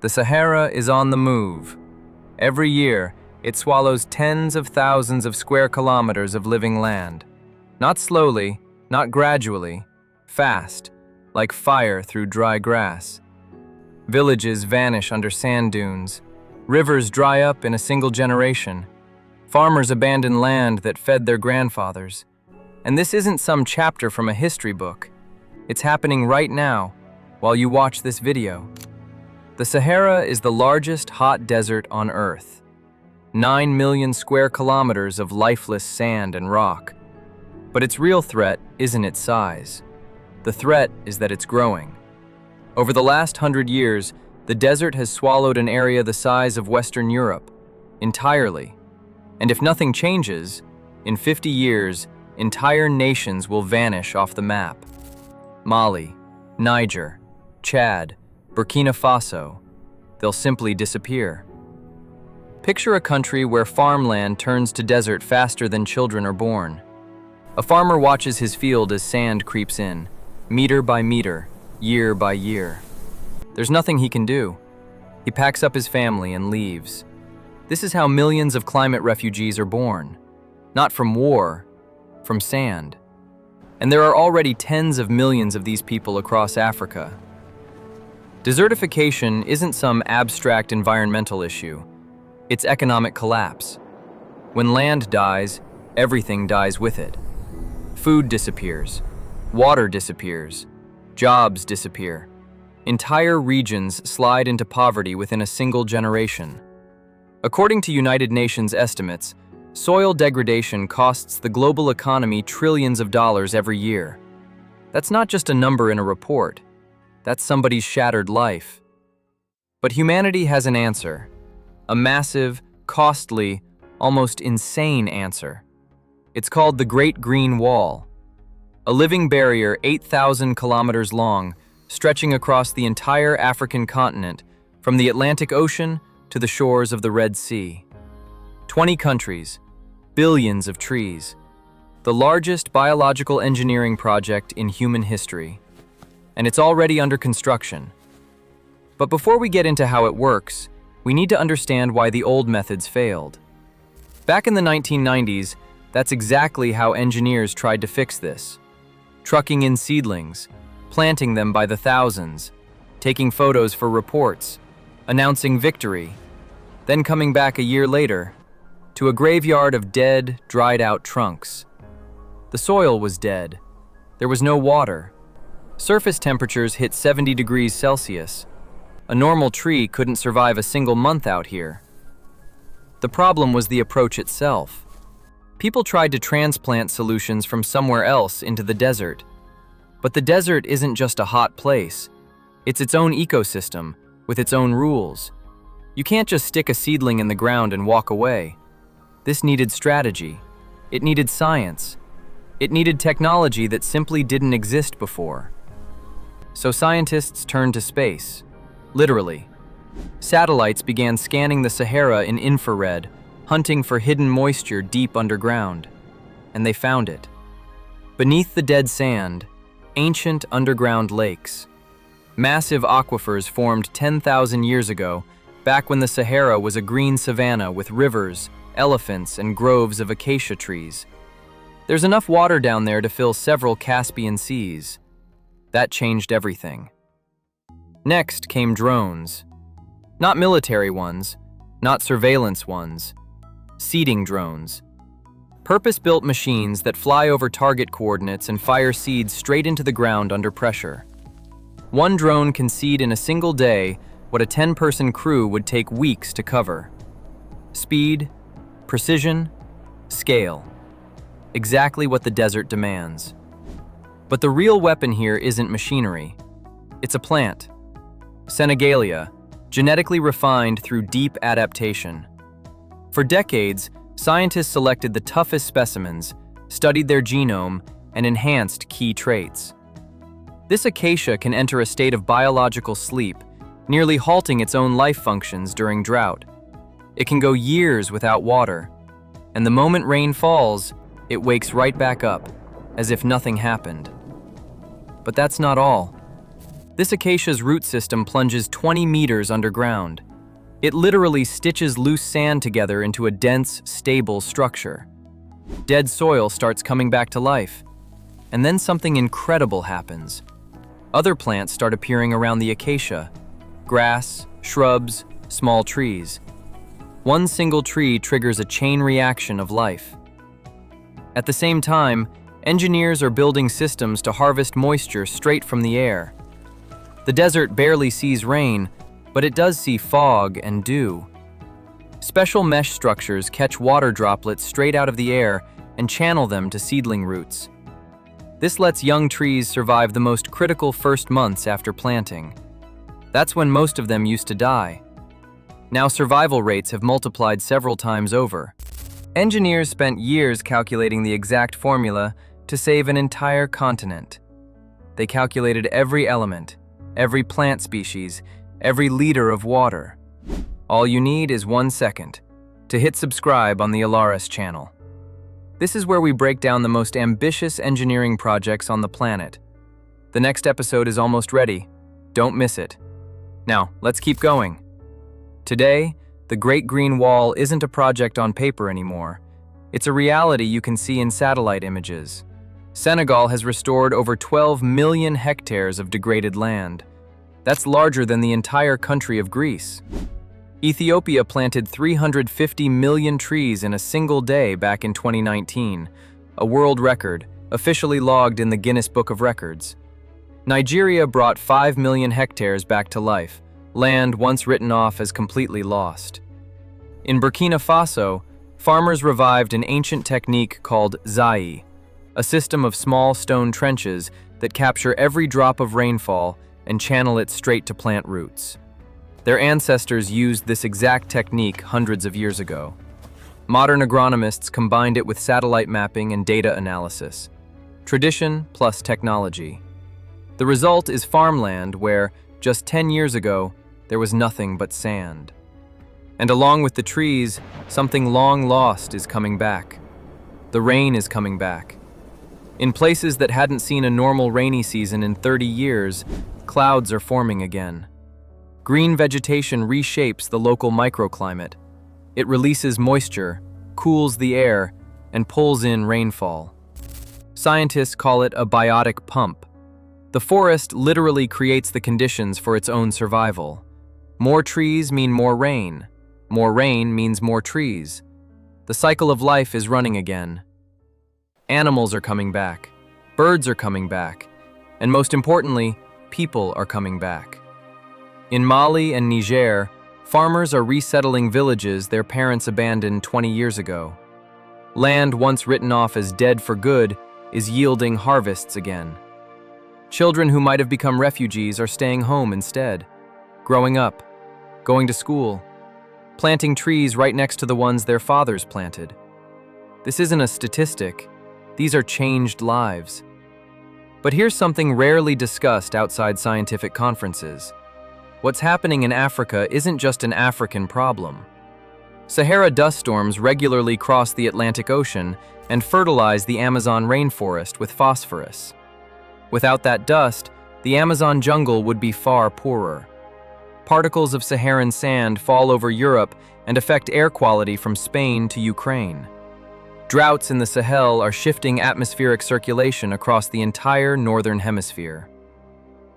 The Sahara is on the move. Every year, it swallows tens of thousands of square kilometers of living land. Not slowly, not gradually, fast, like fire through dry grass. Villages vanish under sand dunes. Rivers dry up in a single generation. Farmers abandon land that fed their grandfathers. And this isn't some chapter from a history book. It's happening right now, while you watch this video. The Sahara is the largest hot desert on Earth. 9 million square kilometers of lifeless sand and rock. But its real threat isn't its size. The threat is that it's growing. Over the last 100 years, the desert has swallowed an area the size of Western Europe, entirely. And if nothing changes, in 50 years, entire nations will vanish off the map. Mali, Niger, Chad, Burkina Faso, they'll simply disappear. Picture a country where farmland turns to desert faster than children are born. A farmer watches his field as sand creeps in, meter by meter, year by year. There's nothing he can do. He packs up his family and leaves. This is how millions of climate refugees are born. Not from war, from sand. And there are already tens of millions of these people across Africa. Desertification isn't some abstract environmental issue. It's economic collapse. When land dies, everything dies with it. Food disappears. Water disappears. Jobs disappear. Entire regions slide into poverty within a single generation. According to United Nations estimates, soil degradation costs the global economy trillions of dollars every year. That's not just a number in a report. That's somebody's shattered life. But humanity has an answer. A massive, costly, almost insane answer. It's called the Great Green Wall. A living barrier 8,000 kilometers long, stretching across the entire African continent, from the Atlantic Ocean to the shores of the Red Sea. 20 countries, billions of trees. The largest biological engineering project in human history. And it's already under construction. But before we get into how it works, we need to understand why the old methods failed. Back in the 1990s, that's exactly how engineers tried to fix this. Trucking in seedlings, planting them by the thousands, taking photos for reports, announcing victory, then coming back a year later to a graveyard of dead, dried-out trunks. The soil was dead. There was no water. Surface temperatures hit 70 degrees Celsius. A normal tree couldn't survive a single month out here. The problem was the approach itself. People tried to transplant solutions from somewhere else into the desert. But the desert isn't just a hot place. It's its own ecosystem, with its own rules. You can't just stick a seedling in the ground and walk away. This needed strategy. It needed science. It needed technology that simply didn't exist before. So scientists turned to space, literally. Satellites began scanning the Sahara in infrared, hunting for hidden moisture deep underground. And they found it. Beneath the dead sand, ancient underground lakes. Massive aquifers formed 10,000 years ago, back when the Sahara was a green savanna with rivers, elephants, and groves of acacia trees. There's enough water down there to fill several Caspian seas. That changed everything. Next came drones. Not military ones, not surveillance ones. Seeding drones. Purpose-built machines that fly over target coordinates and fire seeds straight into the ground under pressure. One drone can seed in a single day what a 10-person crew would take weeks to cover. Speed, precision, scale. Exactly what the desert demands. But the real weapon here isn't machinery. It's a plant. Senegalia, genetically refined through deep adaptation. For decades, scientists selected the toughest specimens, studied their genome, and enhanced key traits. This acacia can enter a state of biological sleep, nearly halting its own life functions during drought. It can go years without water, and the moment rain falls, it wakes right back up, as if nothing happened. But that's not all. This acacia's root system plunges 20 meters underground. It literally stitches loose sand together into a dense, stable structure. Dead soil starts coming back to life. And then something incredible happens. Other plants start appearing around the acacia. Grass, shrubs, small trees. One single tree triggers a chain reaction of life. At the same time, engineers are building systems to harvest moisture straight from the air. The desert barely sees rain, but it does see fog and dew. Special mesh structures catch water droplets straight out of the air and channel them to seedling roots. This lets young trees survive the most critical first months after planting. That's when most of them used to die. Now survival rates have multiplied several times over. Engineers spent years calculating the exact formula to save an entire continent. They calculated every element, every plant species, every liter of water. All you need is 1 second to hit subscribe on the Elaris channel. This is where we break down the most ambitious engineering projects on the planet. The next episode is almost ready. Don't miss it. Now, let's keep going. Today, the Great Green Wall isn't a project on paper anymore. It's a reality you can see in satellite images. Senegal has restored over 12 million hectares of degraded land. That's larger than the entire country of Greece. Ethiopia planted 350 million trees in a single day back in 2019, a world record, officially logged in the Guinness Book of Records. Nigeria brought 5 million hectares back to life, land once written off as completely lost. In Burkina Faso, farmers revived an ancient technique called zai, a system of small stone trenches that capture every drop of rainfall and channel it straight to plant roots. Their ancestors used this exact technique hundreds of years ago. Modern agronomists combined it with satellite mapping and data analysis. Tradition plus technology. The result is farmland where, just 10 years ago, there was nothing but sand. And along with the trees, something long lost is coming back. The rain is coming back. In places that hadn't seen a normal rainy season in 30 years, clouds are forming again. Green vegetation reshapes the local microclimate. It releases moisture, cools the air, and pulls in rainfall. Scientists call it a biotic pump. The forest literally creates the conditions for its own survival. More trees mean more rain. More rain means more trees. The cycle of life is running again. Animals are coming back. Birds are coming back. And most importantly, people are coming back. In Mali and Niger, farmers are resettling villages their parents abandoned 20 years ago. Land once written off as dead for good is yielding harvests again. Children who might have become refugees are staying home instead, growing up, going to school, planting trees right next to the ones their fathers planted. This isn't a statistic. These are changed lives. But here's something rarely discussed outside scientific conferences. What's happening in Africa isn't just an African problem. Sahara dust storms regularly cross the Atlantic Ocean and fertilize the Amazon rainforest with phosphorus. Without that dust, the Amazon jungle would be far poorer. Particles of Saharan sand fall over Europe and affect air quality from Spain to Ukraine. Droughts in the Sahel are shifting atmospheric circulation across the entire northern hemisphere.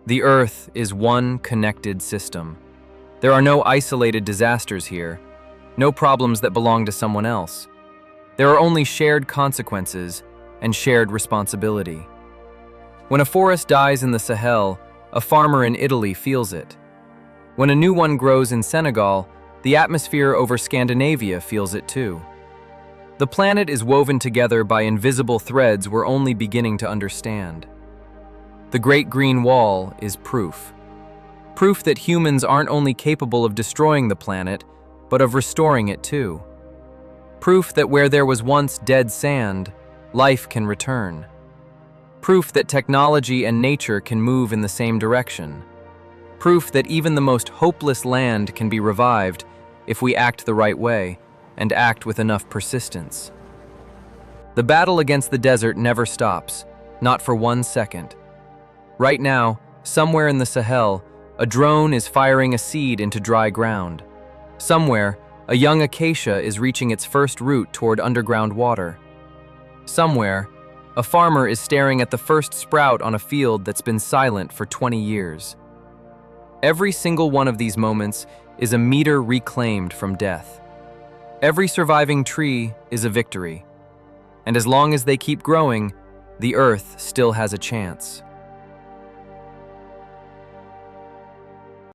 The Earth is one connected system. There are no isolated disasters here, no problems that belong to someone else. There are only shared consequences and shared responsibility. When a forest dies in the Sahel, a farmer in Italy feels it. When a new one grows in Senegal, the atmosphere over Scandinavia feels it too. The planet is woven together by invisible threads we're only beginning to understand. The Great Green Wall is proof. Proof that humans aren't only capable of destroying the planet, but of restoring it too. Proof that where there was once dead sand, life can return. Proof that technology and nature can move in the same direction. Proof that even the most hopeless land can be revived if we act the right way and act with enough persistence. The battle against the desert never stops, not for 1 second. Right now, Somewhere in the Sahel, a drone is firing a seed into dry ground. Somewhere, a young acacia is reaching its first root toward underground water. Somewhere, a farmer is staring at the first sprout on a field that's been silent for 20 years. Every single one of these moments is a meter reclaimed from death. Every surviving tree is a victory. And as long as they keep growing, the earth still has a chance.